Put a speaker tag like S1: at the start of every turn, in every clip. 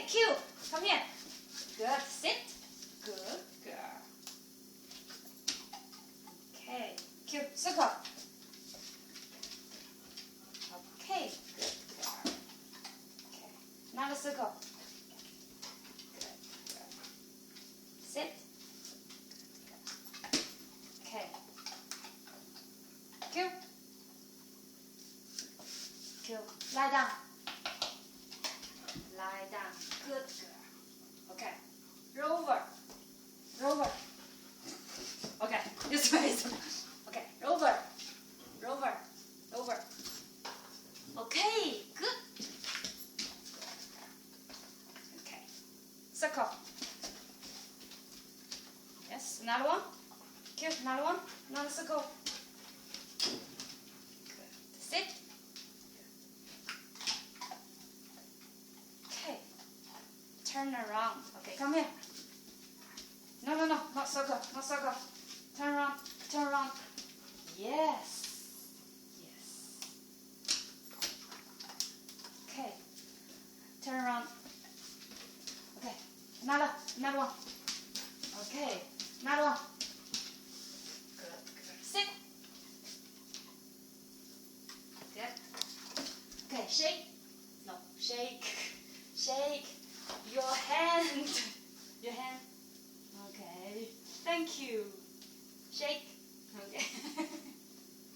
S1: Q, come here. Good, sit. Good girl. Okay, Q, circle. Okay, good girl. Okay, another circle. Good girl. Sit. Okay. Q. Q, lie down. Lie down. Good girl. Okay. Rover. Rover. Okay. This way. Okay. Rover. Rover. Rover. Okay. Good. Okay. Circle. Yes. Another one. Cute. Another one. Another circle. Good. Sit. Turn around. Okay, come here. No, not circle, not circle. Turn around, turn around. Yes. Yes. Okay. Turn around. Okay. Another one. Okay. Another one. Good, good. Sit. Good. Okay, shake. No, shake. Shake. Your hand. Your hand. Okay. Thank you. Shake. Okay.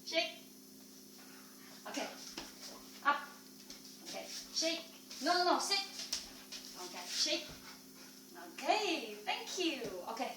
S1: Shake. Okay. Up. Okay. Shake. No. Sit. Okay. Shake. Okay. Thank you. Okay.